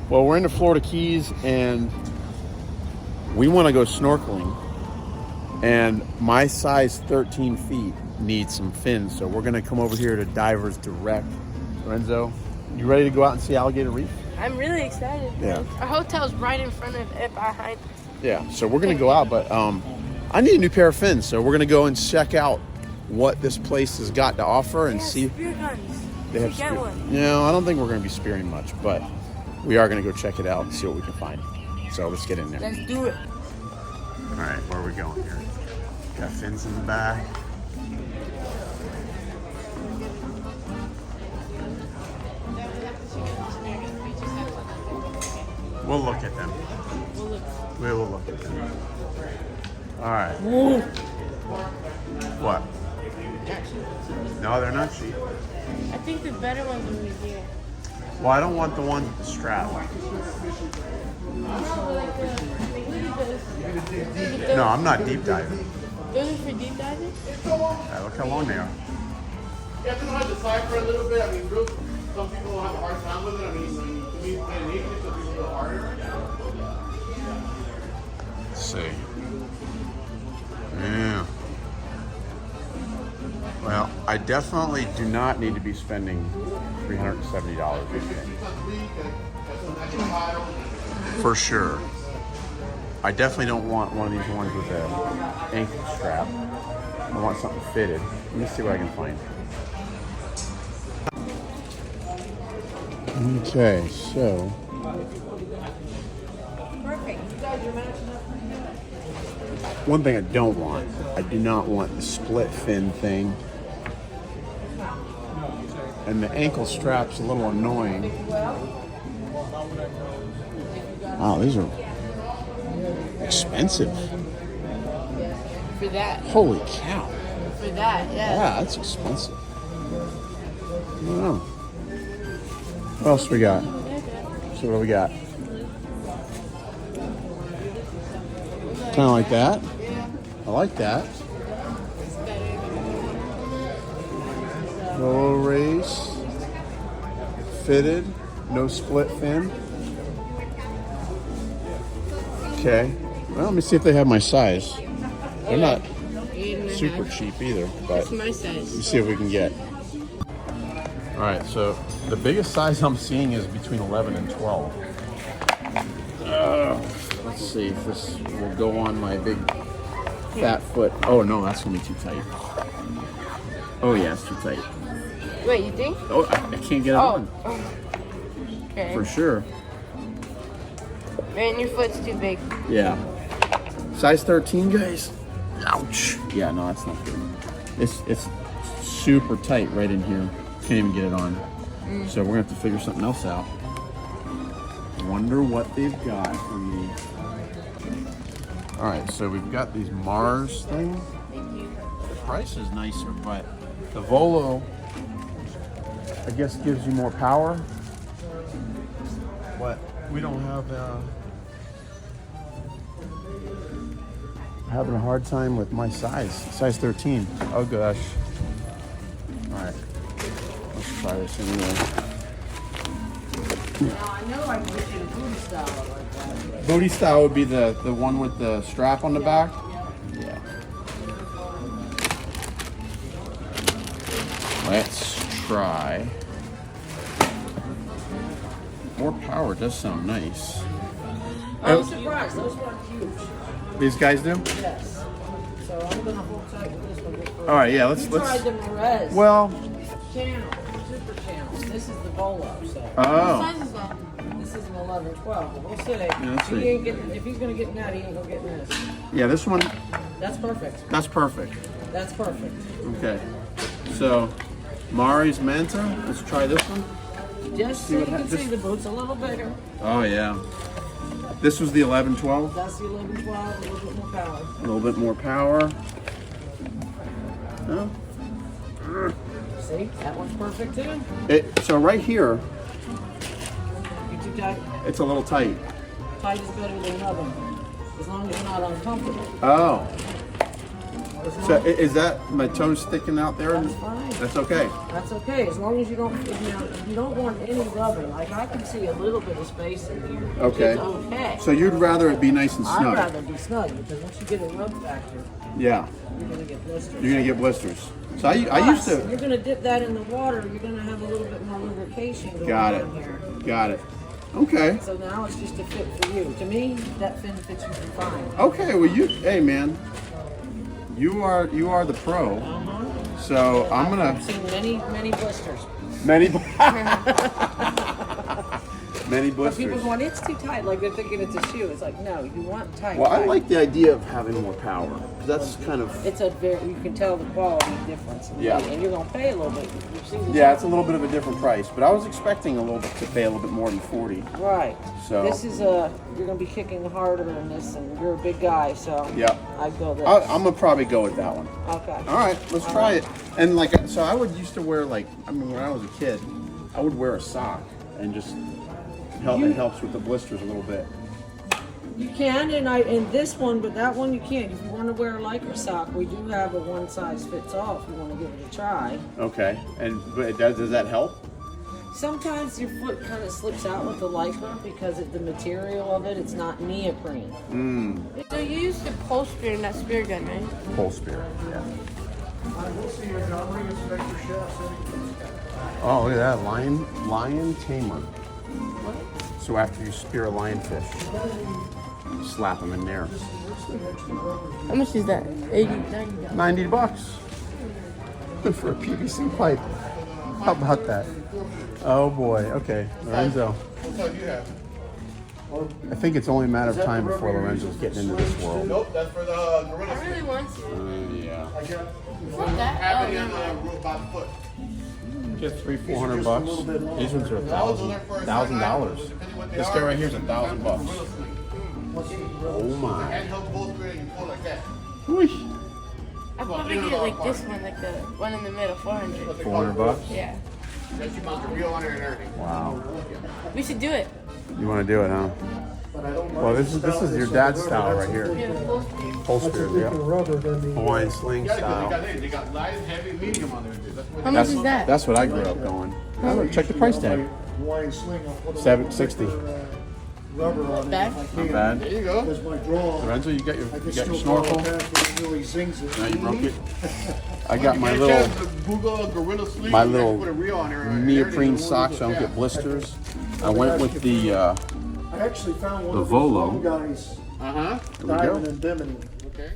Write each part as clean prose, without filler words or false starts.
Well, we're in the Florida Keys and we want to go snorkeling. And my size 13 feet needs some fins, so we're going to come over here to Divers Direct. Lorenzo, you ready to go out and see Alligator Reef? I'm really excited. Yeah. Our hotel's right in front of it behind. Yeah, so we're going to go out, but I need a new pair of fins, so we're going to go and check out what this place has got to offer and see. Spear guns. They have get one. No, I don't think we're going to be spearing much, but we are going to go check it out and see what we can find. So let's get in there. Let's do it. All right, where are we going here? Got fins in the back. We'll look at them. We will look at them. All right. Ooh. What? No, they're not cheap. I think the better ones will be here. Well, I don't want the ones with the strap. No, I'm not deep diving. Those are for deep diving? Yeah, look how long they are. You have to know how to decipher a little bit. I mean, some people have a hard time with it. I mean, to me, in English, it's a little harder. Let's see. Yeah. Well, I definitely do not need to be spending $370 this year. For sure. I definitely don't want one of these ones with an ankle strap. I want something fitted. Let me see what I can find. Okay, so. Perfect. You guys are matching up. One thing I don't want, I do not want the split fin thing. And the ankle strap's a little annoying. Wow, these are expensive. For that. Holy cow. For that, yeah. Yeah, that's expensive. I don't know. What else we got? So what do we got? Kind of like that. I like that. Low race. Fitted. No split fin. Okay. Well, let me see if they have my size. They're not super cheap either, but That's my size. let's see if we can get. All right, so the biggest size I'm seeing is between 11 and 12. Let's see if this will go on my big fat foot. Oh no, that's gonna be too tight. Oh yeah, it's too tight. Wait, you think? Oh, I can't get it on. Okay. For sure. Man, your foot's too big. Yeah. Size 13, guys. Ouch. Yeah, no, that's not good. It's super tight right in here. Can't even get it on. So we're gonna have to figure something else out. Wonder what they've got for me. All right, so we've got these Mars things. Thank you. The price is nicer, but the Volo, I guess, gives you more power. But we don't have. Having a hard time with my size 13. Oh gosh. All right, let's try this anyway. Now, I know I can get you a booty style like that. Booty style would be the one with the strap on the back. Yeah. Let's try. More power does sound nice. I'm surprised. Those weren't huge. These guys do? Yes. So I'm gonna hold tight with this one. All right, yeah. You tried the Perez Well. channel, super channel. This is the Volo. So What Oh. size is that? this is an 11-12. But we'll see. let's He see. ain't getting. If he's gonna get in that, he ain't gonna get in this. Yeah, this one. That's perfect. That's perfect. That's perfect. Okay. So, Mari's Manta. Let's try this one. Just so you can see the boot's a little bigger. Oh yeah. This was the 11-12. That's the 11-12. A little bit more power. A little bit more power. No. See, that one's perfect too. So right here, You too tight. it's a little tight. Tight is better than another one. As long as you're not uncomfortable. Oh. So is that my toes sticking out there? That's fine. That's okay. That's okay, as long as you don't, you don't want any rubbing. Like I can see a little bit of space in here. Okay. It's okay. So you'd rather it be nice and I'd snug? rather be snug because once you get a rub factor, Yeah. you're gonna get blisters. You're gonna get blisters. So I used Plus, to. You're gonna dip that in the water. You're gonna have a little bit more lubrication going Got it. on here. Got it. Okay. So now it's just a fit for you. To me, that fin fits you fine. Okay. Well, hey man, you are the pro. So I'm gonna I've seen many blisters. many many But people blisters. going, it's too tight. Like they're thinking it's a shoe. It's like, no, you want tight. Well, I tight. like the idea of having more power because that's kind of It's a very, you can tell the quality difference. Yeah. And you're gonna pay a little bit. You've seen the it's a little bit of a different price, but I was expecting a little bit to pay a little bit more than 40. Right. So- This is you're gonna be kicking harder in this, and you're a big guy, so Yeah. I'd go this. I'm gonna probably go with that one. Okay. All right, let's try it. And like, so I would used to wear when I was a kid, I would wear a sock and just it helps with the blisters a little bit. You can, and this one, but that one you can't. If you want to wear a lycra sock, we do have a one size fits all. If you want to give it a try. Okay, but does that help? Sometimes your foot kind of slips out with the lycra because the material of it's not neoprene. So you use the pole spear and not spear gun, right? Pole spear. Yeah. Oh, look at that lion tamer. So after you spear a lionfish, slap them in there. How much is that? 80, 90 $90 for a PVC pipe. How about that? Oh boy. Okay, Lorenzo. What size do you have? I think it's only a matter of time before Lorenzo's getting into this world. Nope, that's for the gorilla I really snake. want to. Yeah. Fuck that. Have Oh, it in no. about a foot. Just $300-400. These ones are $1,000. This guy right here is $1,000. Oh my. Handheld both way and you pull like that. Whoosh. I'll probably get like this one, like the one in the middle, 400. $400. Yeah. That you mount the reel on it and everything. Wow. We should do it. You want to do it, huh? Well, this is your dad's style right here. Yeah, the pole spear. Pole spear, yeah. Hawaiian sling Yeah, style. they got light, heavy, medium on there. Dude. That's what How much is that? That's what I grew up going. Check the price tag. Hawaiian sling. I'll put a $760. rubber on it. Bad? if I Not can. bad. There you go. That's my draw. Lorenzo, you got I your can snorkel? still draw past, but it really zings it. No, you broke it. I got my You little can't just Google a gorilla sleeve, my you little put a reel on there and neoprene everything. socks so I don't get blisters. I went with the I actually found one The of Volo. these guys Uh-huh. there we diving go. in Bimini. Okay.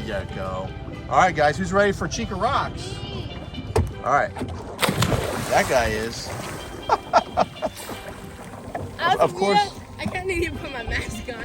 There you go. All right, guys, who's ready for Chica Rocks? All right. That guy is. Of course. I can't even put my mask on.